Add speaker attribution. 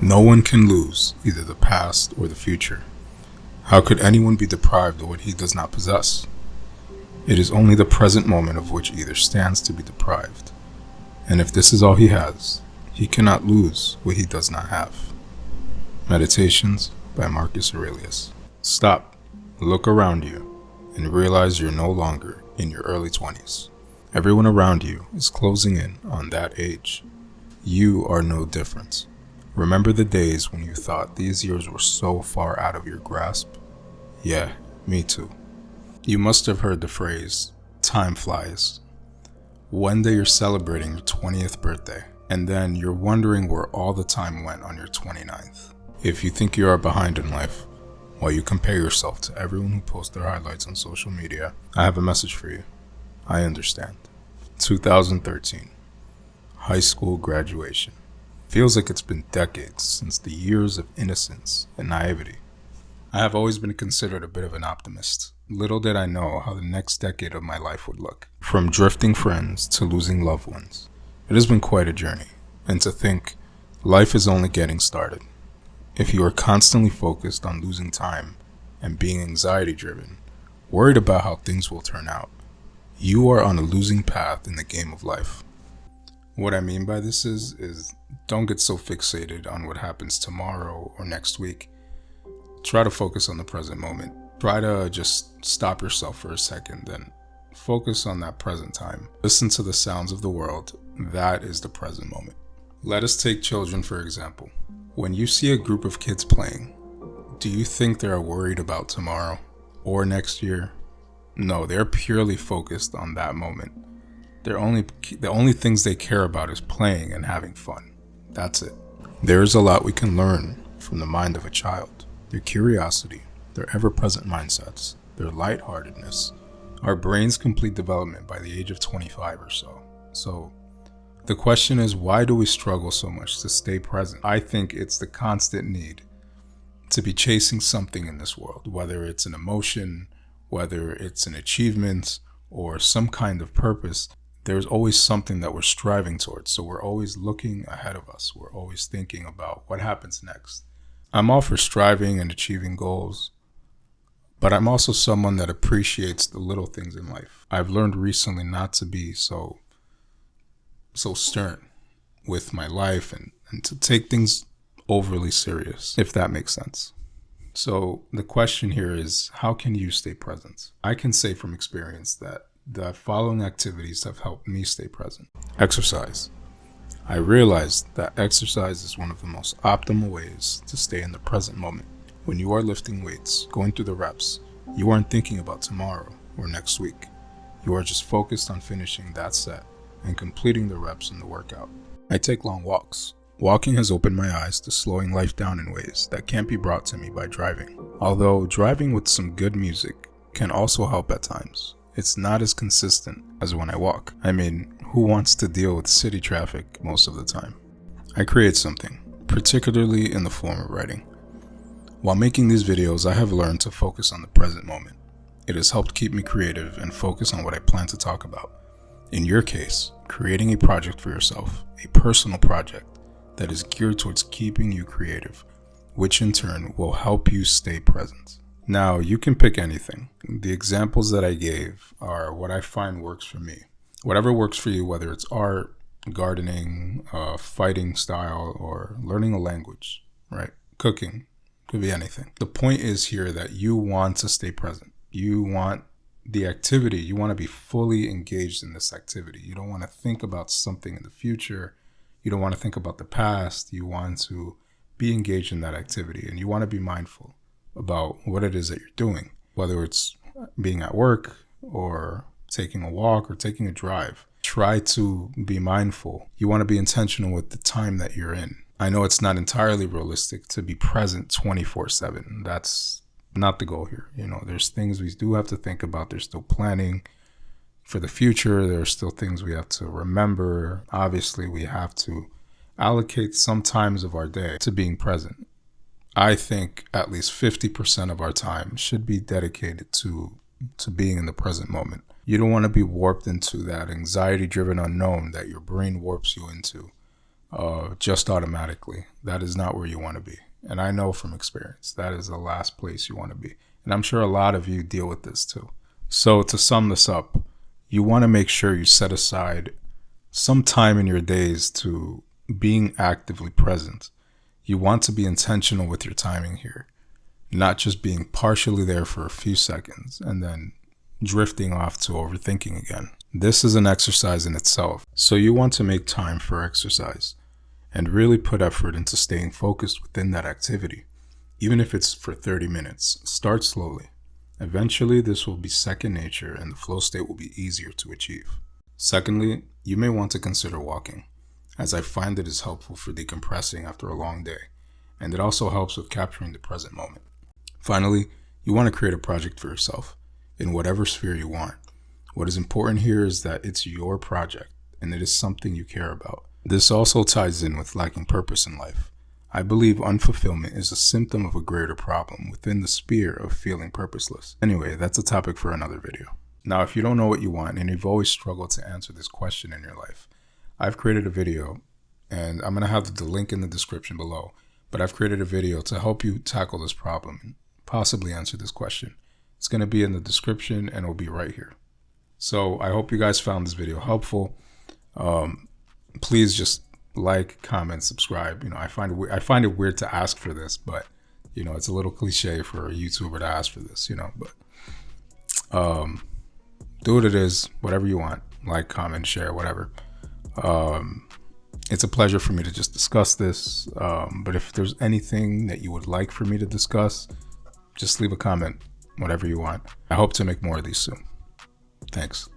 Speaker 1: No one can lose either the past or the future. How could anyone be deprived of what he does not possess? It is only the present moment of which either stands to be deprived. And if this is all he has, he cannot lose what he does not have. Meditations by Marcus Aurelius. Stop, look around you, and realize you're no longer in your early 20s. Everyone around you is closing in on that age. You are no different. Remember the days when you thought these years were so far out of your grasp? Yeah, me too. You must have heard the phrase, time flies. One day you're celebrating your 20th birthday, and then you're wondering where all the time went on your 29th. If you think you are behind in life, while you compare yourself to everyone who posts their highlights on social media, I have a message for you. I understand. 2013. High school graduation. Feels like it's been decades since the years of innocence and naivety. I have always been considered a bit of an optimist. Little did I know how the next decade of my life would look. From drifting friends to losing loved ones. It has been quite a journey. And to think, life is only getting started. If you are constantly focused on losing time and being anxiety driven, worried about how things will turn out, you are on a losing path in the game of life. What I mean by this is don't get so fixated on what happens tomorrow or next week. Try to focus on the present moment. Try to just stop yourself for a second, then focus on that present time. Listen to the sounds of the world. That is the present moment. Let us take children for example. When you see a group of kids playing, do you think they are worried about tomorrow or next year? No, they're purely focused on that moment. The only things they care about is playing and having fun. That's it. There is a lot we can learn from the mind of a child. Their curiosity, their ever-present mindsets, their lightheartedness. Our brains complete development by the age of 25 or so. So the question is, why do we struggle so much to stay present? I think it's the constant need to be chasing something in this world, whether it's an emotion, whether it's an achievement, or some kind of purpose. There's always something that we're striving towards. So we're always looking ahead of us. We're always thinking about what happens next. I'm all for striving and achieving goals, but I'm also someone that appreciates the little things in life. I've learned recently not to be so stern with my life and to take things overly serious, if that makes sense. So the question here is, how can you stay present? I can say from experience that the following activities have helped me stay present. Exercise. I realized that exercise is one of the most optimal ways to stay in the present moment. When you are lifting weights, going through the reps, you aren't thinking about tomorrow or next week. You are just focused on finishing that set and completing the reps in the workout. I take long walks. Walking has opened my eyes to slowing life down in ways that can't be brought to me by driving. Although driving with some good music can also help at times, it's not as consistent as when I walk. I mean, who wants to deal with city traffic most of the time? I create something, particularly in the form of writing. While making these videos, I have learned to focus on the present moment. It has helped keep me creative and focus on what I plan to talk about. In your case, creating a project for yourself, a personal project that is geared towards keeping you creative, which in turn will help you stay present. Now, you can pick anything. The examples that I gave are what I find works for me. Whatever works for you, whether it's art, gardening, fighting style, or learning a language, right? Cooking, could be anything. The point is here that you want to stay present. You want the activity, you want to be fully engaged in this activity. You don't want to think about something in the future. You don't want to think about the past. You want to be engaged in that activity, and you want to be mindful about what it is that you're doing, whether it's being at work or taking a walk or taking a drive. Try to be mindful. You want to be intentional with the time that you're in. I know it's not entirely realistic to be present 24/7. That's not the goal here. There's things we do have to think about. There's still planning for the future. There are still things we have to remember. Obviously, we have to allocate some times of our day to being present. I think at least 50% of our time should be dedicated to being in the present moment. You don't want to be warped into that anxiety-driven unknown that your brain warps you into. just automatically. That is not where you want to be. And I know from experience, that is the last place you want to be. And I'm sure a lot of you deal with this too. So to sum this up, you want to make sure you set aside some time in your days to being actively present. You want to be intentional with your timing here, not just being partially there for a few seconds and then drifting off to overthinking again. This is an exercise in itself. So you want to make time for exercise and really put effort into staying focused within that activity. Even if it's for 30 minutes, start slowly. Eventually, this will be second nature and the flow state will be easier to achieve. Secondly, you may want to consider walking, as I find it is helpful for decompressing after a long day, and it also helps with capturing the present moment. Finally, you want to create a project for yourself in whatever sphere you want. What is important here is that it's your project and it is something you care about. This also ties in with lacking purpose in life. I believe unfulfillment is a symptom of a greater problem within the sphere of feeling purposeless. Anyway, that's a topic for another video. Now, if you don't know what you want and you've always struggled to answer this question in your life, I've created a video, and I'm going to have the link in the description below, but I've created a video to help you tackle this problem and possibly answer this question. It's going to be in the description and it'll be right here. So I hope you guys found this video helpful. Please just like, comment, subscribe. I find it weird to ask for this, but it's a little cliche for a YouTuber to ask for this, but do what it is, whatever you want, like, comment, share, whatever. It's a pleasure for me to just discuss this. But if there's anything that you would like for me to discuss, just leave a comment, whatever you want. I hope to make more of these soon. Thanks.